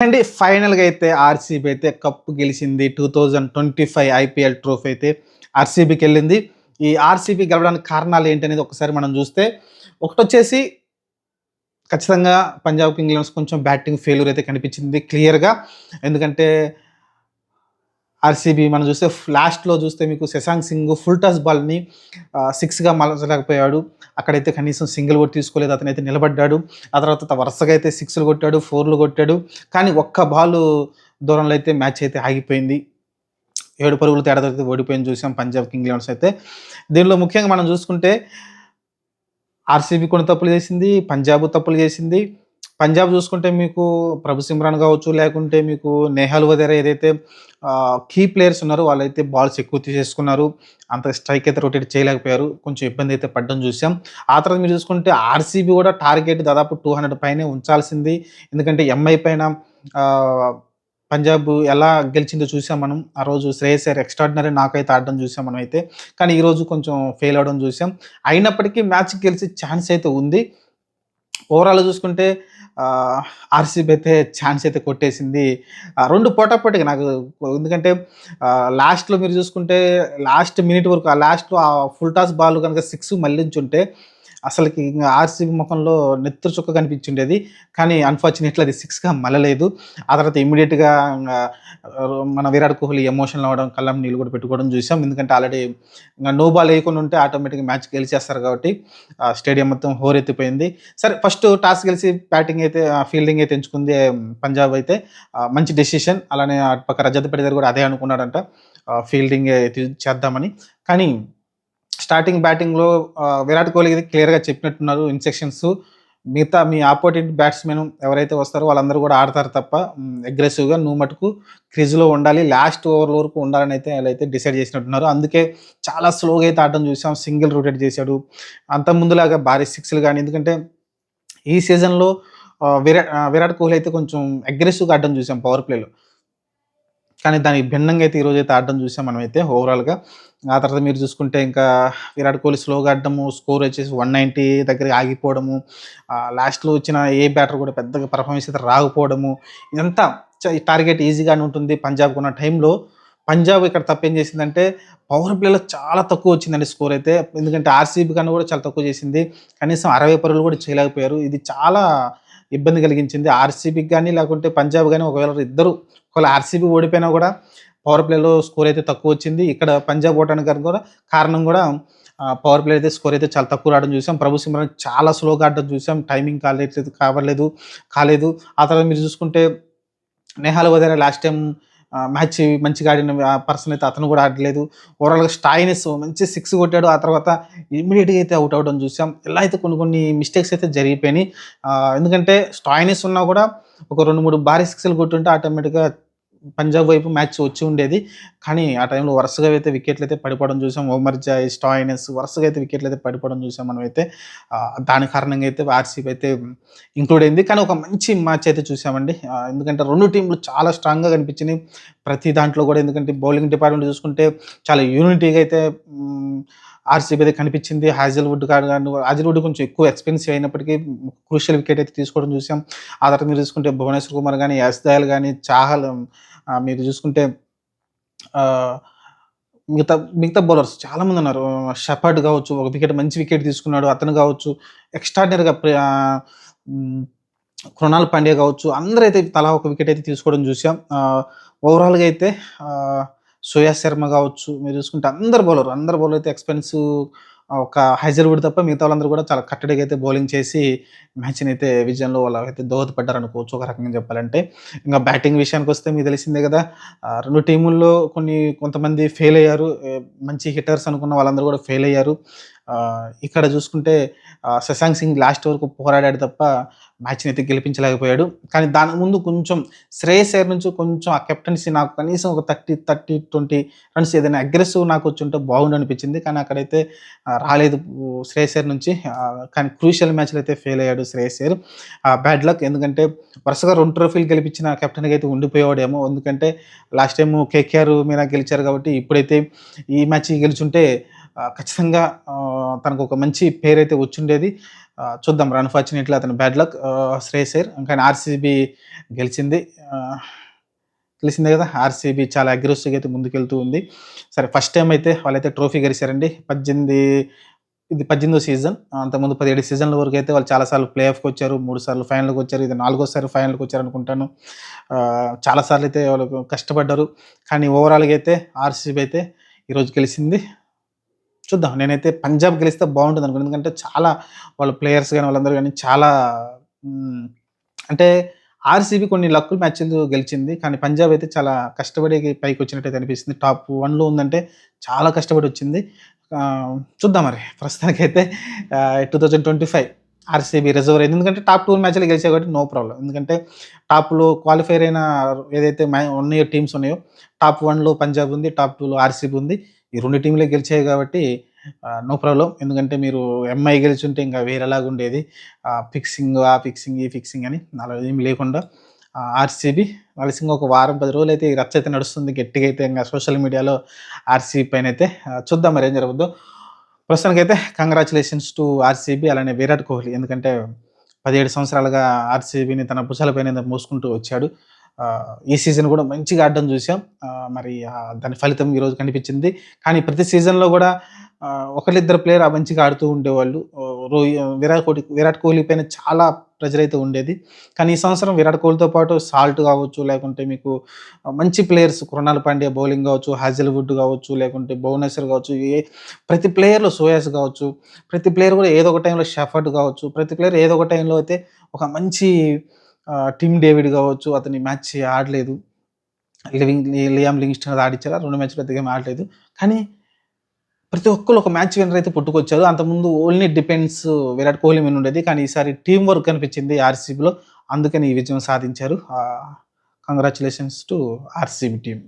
అండి ఫైనల్‌గా అయితే ఆర్‌సీబీ అయితే కప్ గెలిచింది. 2025 ఐపీఎల్ ట్రోఫీ అయితే ఆర్‌సీబీకెళ్ళింది. ఈ ఆర్‌సీబీ గెలవడానికి కారణాలు ఏంటనేది ఒకసారి మనం జూస్తే, ఒకటొచ్చేసి ఖచ్చితంగా పంజాబ్ కింగ్స్ కొంచెం బ్యాటింగ్ ఫెయిల్యూర్ అయితే కనిపించింది క్లియర్‌గా. ఎందుకంటే ఆర్‌సీబీ మనం చూస్తే లాస్ట్‌లో చూస్తే మీకు శశాంక్ సింగ్ ఫుల్ టాస్ బాల్‌ని 6గా మలచలేకపోయాడు. అక్కడైతే కనీసం సింగిల్ కూడా తీసుకోలేదు. అతనైతే నిలబడ్డాడు. ఆ తర్వాత వరుసగా అయితే 6లు కొట్టాడు, 4లు కొట్టాడు. కానీ ఒక్క బాలు దూరంలో అయితే మ్యాచ్ అయితే ఆగిపోయింది. 7 పరుగుల తేడాతో అయితే ఓడిపోయింది చూసాం పంజాబ్ కింగ్స్ అయితే. దీనిలో ముఖ్యంగా మనం చూసుకుంటే ఆర్‌సీబీ కొన్ని తప్పులు చేసింది. పంజాబ్ తప్పులు చేసింది. పంజాబ్ చూసుకుంటే మీకు ప్రభు సిమ్రాన్ కావచ్చు, లేకుంటే మీకు నేహాల్ వదేరా ఏదైతే కీ ప్లేయర్స్ ఉన్నారో వాళ్ళైతే బాల్స్ ఎక్కువ తీసేసుకున్నారు. అంత స్ట్రైక్ అయితే రొటేట్ చేయలేకపోయారు. కొంచెం ఇబ్బంది అయితే పడ్డం చూసాం. ఆ తర్వాత మీరు చూసుకుంటే ఆర్‌సీబీ కూడా టార్గెట్ దాదాపు 200 పైనే ఉంచాల్సింది. ఎందుకంటే ఎంఐ పైన ఆహ్, పంజాబ్ ఎలా గెలిచిందో చూసాం మనం. ఆ రోజు శ్రేయస్ అయ్యర్ ఎక్స్ట్రార్డినరీ నాకైతే ఆడడం చూసాం మనమైతే. కానీ ఈరోజు కొంచెం ఫెయిల్ అవ్వడం చూసాం. అయినప్పటికీ మ్యాచ్ గెలిచే ఛాన్స్ అయితే ఉంది. ఓవరాల్‌గా చూసుకుంటే ఆర్‌సీబీ అయితే ఛాన్స్ అయితే కొట్టేసింది. 2 పోటాపోటీగా నాకు ఎందుకంటే లాస్ట్‌లో మీరు చూసుకుంటే లాస్ట్ మినిట్ వరకు ఆ లాస్ట్‌లో ఆ ఫుల్ టాస్ బాల్ గనుక 6 మళ్లించుంటే అసలకి ఇంగ ఆర్‌సీబీ మొఖంలో నెత్తురు చుక్క కనిపించుండేది. కానీ అన్‌ఫార్చునేట్‌లీ అది 6గా మళ్ళలేదు. ఆ తర్వాత ఇమ్మీడియేట్‌గా ఇంగ మన విరాట్ కోహ్లీ ఎమోషనల్ అవ్వడం, కళ్ళెంబట నీళ్ళు కూడా పెట్టుకోవడం చూసాం. ఎందుకంటే ఆల్రెడీ ఇంగ నో బాల్ ఏయకుండా ఉంటే ఆటోమేటిక్‌గా మ్యాచ్ గెలిచేస్తారు కాబట్టి స్టేడియం మొత్తం హోరెత్తిపోయింది. సరే ఫస్ట్ టాస్ గెలిసి బ్యాటింగ్ అయితే ఫీల్డింగ్ అయితే ఎంచుకుంది పంజాబ్ అయితే. మంచి డెసిషన్. అలానే అటుపక్క రజత్ పటిదార్ కూడా అదే అనుకున్నాడంట. ఫీల్డింగే చేద్దామని. కానీ స్టార్టింగ్ బ్యాటింగ్‌లో విరాట్ కోహ్లీ క్లియర్‌గా చెప్పినట్టున్నారు ఇన్‌స్ట్రక్షన్స్. మిగతా మీ అపోనెంట్ బ్యాట్స్‌మెన్ ఎవరైతే వస్తారో వాళ్ళందరూ కూడా ఆడతారు తప్ప అగ్రెసివ్‌గా నువ్వు మటుకు క్రీజ్‌లో ఉండాలి. లాస్ట్ ఓవర్ల వరకు ఉండాలని అయితే ఆళ్ళైతే డిసైడ్ చేసినట్టున్నారు. అందుకే చాలా స్లోగా అయితే ఆడడం చూసాం. సింగిల్ రొటేట్ చేశాడు. అంతకు ముందులాగా భారీ సిక్స్‌లు గాని ఎందుకంటే ఈ సీజన్‌లో విరాట్ కోహ్లీ అయితే కొంచెం అగ్రెసివ్‌గా ఆడడం చూసాం పవర్ ప్లేలో. కానీ దానికి భిన్నంగా అయితే ఈరోజైతే ఆడడం చూసాం మనమైతే ఓవరాల్‌గా. ఆ తర్వాత మీరు చూసుకుంటే ఇంకా విరాట్ కోహ్లీ స్లోగా ఆడడము, స్కోర్ వచ్చేసి 190 దగ్గర ఆగిపోవడము, లాస్ట్‌లో వచ్చిన ఏ బ్యాటర్ కూడా పెద్దగా పెర్ఫార్మెన్స్ అయితే రాకపోవడము, ఇదంతా టార్గెట్ ఈజీగానే ఉంటుంది పంజాబ్‌కున్న టైంలో. పంజాబ్ ఇక్కడ తప్పేం చేసిందంటే పవర్ ప్లేలో చాలా తక్కువ వచ్చిందండి స్కోర్ అయితే. ఎందుకంటే ఆర్‌సీబీ కన్నా కూడా చాలా తక్కువ చేసింది. కనీసం 60 పరుగులు కూడా చేయలేకపోయారు. ఇది చాలా ఇబ్బంది కలిగించింది. ఆర్‌సీబీకి గాని, లేకుంటే పంజాబ్ గాని ఒకవేళ ఆర్‌సీబీ ఓడిపోయినా గూడా పవర్ ప్లేలో స్కోర్ అయితే తక్కువొచ్చింది. ఇక్కడ పంజాబ్ ఓటానికి కూడా కారణం గూడా పవర్ ప్లే అయితే స్కోర్ అయితే చాలా తక్కువ రావడం చూసాం. ప్రభు సిమ్రాన్ చాలా స్లోగా ఆడడం చూసాం. టైమింగ్ కాలేదు. ఆ తర్వాత మీరు చూసుకుంటే Nehal Wadhera last time match మంచిగా ఆడిన పర్సన్ అయితే అతను కూడా ఆడలేదు. ఓవరాల్‌గా స్టాయినిస్ మంచి 6 కొట్టాడు. ఆ తర్వాత ఇమ్మీడియేట్‌గా అయితే ఔట్ అవ్వడం చూసాం. ఇలా అయితే కొన్ని కొన్ని మిస్టేక్స్ అయితే జరిగిపోయినాయి. ఎందుకంటే స్టాయినిస్ ఉన్నా కూడా ఒక 2, 3 భారీ 6లు కొట్టుంటే ఆటోమేటిక్‌గా పంజాబ్ వైపు మ్యాచ్ వచ్చి ఉండేది. కానీ ఆ టైంలో వరుసగా అయితే వికెట్లయితే పడిపోవడం చూసాం. ఒమర్ జాయ్, స్టాయినిస్ వరుసగా అయితే వికెట్లయితే పడిపోవడం చూసాం మనమైతే. దాని కారణంగా అయితే ఆర్‌సీబీ అయితే ఇంక్లూడ్ అయింది. కానీ ఒక మంచి మ్యాచ్ అయితే చూసామండి. ఎందుకంటే 2 టీమ్‌లు చాలా స్ట్రాంగ్‌గా కనిపించినాయి. ప్రతి దాంట్లో కూడా ఎందుకంటే బౌలింగ్ డిపార్ట్‌మెంట్ చూసుకుంటే చాలా యూనిటీగా అయితే ఆర్‌సీబీ అయితే కనిపించింది. హాజెల్‌వుడ్ కొంచెం ఎక్కువ ఎక్స్‌పెన్సివ్ అయినప్పటికీ క్రూషియల్ వికెట్ అయితే తీసుకోవడం చూసాం. ఆ తర్వాత మీరు చూసుకుంటే భువనేశ్వర్ కుమార్ గాని, యష్ దయాల్ గాని, మీరు చూసుకుంటే ఆహ్, మిగతా మిగతా బౌలర్స్ చాలామందున్నారు. షెపర్డ్ గావచ్చు, ఒక మంచి వికెట్ తీసుకున్నాడు. అతను గావచ్చు, ఎక్స్‌ట్రార్డినరీగా హ్మ్. కృణాల్ పాండ్యా గావచ్చు, అందరైతే తలా ఒక వికెట్ అయితే తీసుకోవడం చూసాం. ఓవరాల్‌గా అయితే ఆహ్, శ్రేయస్ శర్మ గావచ్చు, మీరు చూసుకుంటే అందరు బౌలర్ అయితే ఒక హైజల్‌వుడ్ తప్ప మిగతా వాళ్ళందరూ కూడా చాలా కట్టడిగా అయితే బౌలింగ్ చేసి మ్యాచ్‌నైతే విజయంలో వాళ్ళకైతే దోహదపడ్డారనుకోవచ్చు ఒక రకంగా చెప్పాలంటే. ఇంక బ్యాటింగ్ విషయానికొస్తే మీకు తెలిసిందే గదా! 2 టీముల్లో కొంతమంది ఫెయిల్ అయ్యారు. మంచి హిట్టర్స్ అనుకున్న వాళ్ళందరూ కూడా ఫెయిల్ అయ్యారు. ఇక్కడ చూసుకుంటే శశాంక్ సింగ్ లాస్ట్ వరకు పోరాడాడు తప్ప మ్యాచ్‌నైతే గెలిపించలేకపోయాడు. కానీ దానికి ముందు కొంచెం శ్రేయస్ అయ్యర్ నుంచి కొంచెం ఆ కెప్టెన్సీ నాకు కనీసం ఒక 20 రన్స్ ఏదైనా అగ్రెసివ్ నాకొచ్చుంటే బాగుండనిపించింది. కానీ అక్కడైతే రాలేదు శ్రేయస్ అయ్యర్ నుంచి. కానీ క్రూషియల్ మ్యాచ్‌లో అయితే ఫెయిల్ అయ్యాడు శ్రేయస్ అయ్యర్. బ్యాడ్ లక్ ఎందుకంటే వరుసగా 2 ట్రోఫీలు గెలిపించిన కెప్టెన్‌గా అయితే ఉండిపోయేవాడేమో. ఎందుకంటే లాస్ట్ టైము కేకేఆర్ మీద గెలిచారు కాబట్టి ఇప్పుడైతే ఈ మ్యాచ్ గెలిచుంటే ఖచ్చితంగా తనకొక మంచి పేరైతే వచ్చుండేది. చూద్దాం. అన్‌ఫార్చునేట్‌లీ అతని బ్యాడ్ లక్. శ్రేయస్ అయ్యర్. కానీ ఆర్‌సీబీ గెలిచింది. తెలిసిందే కదా! ఆర్‌సీబీ చాలా అగ్రెసివ్‌గా అయితే ముందుకెళ్తూ ఉంది. సరే ఫస్ట్ టైమ్ అయితే వాళ్ళైతే ట్రోఫీ గెలిచారండి. 18వ సీజన్. అంతకుముందు 17 సీజన్ల వరకైతే వాళ్ళు చాలా సార్లు ప్లే ఆఫ్‌కొచ్చారు. 3 సార్లు ఫైనల్‌కొచ్చారు. ఇది నాలుగోసారి ఫైనల్‌కొచ్చారనుకుంటాను. చాలా సార్లయితే వాళ్ళు కష్టపడ్డారు. కానీ ఓవరాల్‌గా అయితే ఆర్‌సీబీ అయితే ఈరోజు గెలిసింది. చూద్దాం. నేనైతే పంజాబ్ గెలిస్తే బావుంటదనుకున్నా. ఎందుకంటే చాలా వాళ్ళ ప్లేయర్స్ గాని, వాళ్ళందరూ గాని చాలా హ్మ్. అంటే ఆర్‌సీబీ కొన్ని లక్కుల మ్యాచ్‌లు గెలిచింది. కానీ పంజాబ్ అయితే చాలా కష్టపడి పైకొచ్చినట్టయితే అనిపిస్తుంది. టాప్ 1లో ఉందంటే చాలా కష్టపడొచ్చింది. చూద్దాం మరి. ప్రస్తుతానికైతే 2025 ఆర్‌సీబీ రిజర్వ్ అయింది. ఎందుకంటే టాప్ 2 మ్యాచ్‌లు గెలిచాయి కాబట్టి నో ప్రాబ్లమ్. ఎందుకంటే టాప్‌లో క్వాలిఫైర్ అయిన ఏదైతే ఉన్నాయో టీమ్స్ ఉన్నాయో టాప్ 1లో పంజాబ్ ఉంది. టాప్ 2లో ఆర్‌సీబీ ఉంది. ఈ 2 టీమ్‌లే గెలిచాయి కాబట్టి నో ప్రాబ్లమ్. ఎందుకంటే మీరు ఎంఐ గెలిచుంటే ఇంకా వేరేలాగుండేది. ఫిక్సింగ్, ఆ ఫిక్సింగ్, ఈ ఫిక్సింగ్ అని అలా ఏమి లేకుండా ఆర్‌సీబీ కలిసి ఒక వారం, 10 రోజులైతే ఈ రచ్చ అయితే నడుస్తుంది. గట్టిగా అయితే ఇంగ సోషల్ మీడియాలో ఆర్‌సీబీ పైనైతే చూద్దాం మరి ఏం జరుగుద్దో. ప్రస్తుతానికైతే కంగ్రాచ్యులేషన్స్ టు ఆర్‌సీబీ అలానే విరాట్ కోహ్లీ. ఎందుకంటే 17 సంవత్సరాలుగా ఆర్‌సీబీని తన భుజాలపైన మోసుకుంటూ వచ్చాడు. ఈ సీజన్ కూడా మంచిగా ఆడడం చూసాం. మరి దాని ఫలితం ఈరోజు కనిపించింది. కానీ ప్రతి సీజన్‌లో కూడా ఒకళ్ళిద్దరు ప్లేయర్ మంచిగా ఆడుతూ ఉండేవాళ్ళు. విరాట్ కోహ్లీ పైన చాలా ప్రెషర్ అయితే ఉండేది. కానీ ఈ సంవత్సరం విరాట్ కోహ్లీతో పాటు సాల్ట్ కావచ్చు, లేకుంటే మీకు మంచి ప్లేయర్స్ కృణాల్ పాండ్యా బౌలింగ్ కావచ్చు, హాజెల్‌వుడ్ కావచ్చు, లేకుంటే భువనేశ్వర్ కావచ్చు, ప్రతి ప్లేయర్‌లో సోయాస్ కావచ్చు, ప్రతి ప్లేయర్ కూడా ఏదో ఒక టైంలో షెఫర్డ్ కావచ్చు, ప్రతి ప్లేయర్ ఏదో ఒక టైంలో అయితే ఒక మంచి టిమ్ డేవిడ్ కావచ్చు, అతని మ్యాచ్ ఆడలేదు. లియామ్ లివింగ్స్టన్ ఆడిచ్చారు. ఆ 2 మ్యాచ్‌లు పెద్దగా ఏమి ఆడలేదు. కానీ ప్రతి ఒక్కళ్ళు ఒక మ్యాచ్ విన్నర్ అయితే పుట్టుకొచ్చారు. అంతకుముందు ఓన్లీ డిపెండ్స్ విరాట్ కోహ్లీ మీద ఉండేది. కానీ ఈసారి టీమ్ వర్క్ కనిపించింది ఆర్‌సీబీలో. అందుకని ఈ విజయం సాధించారు. Congratulations to RCB team.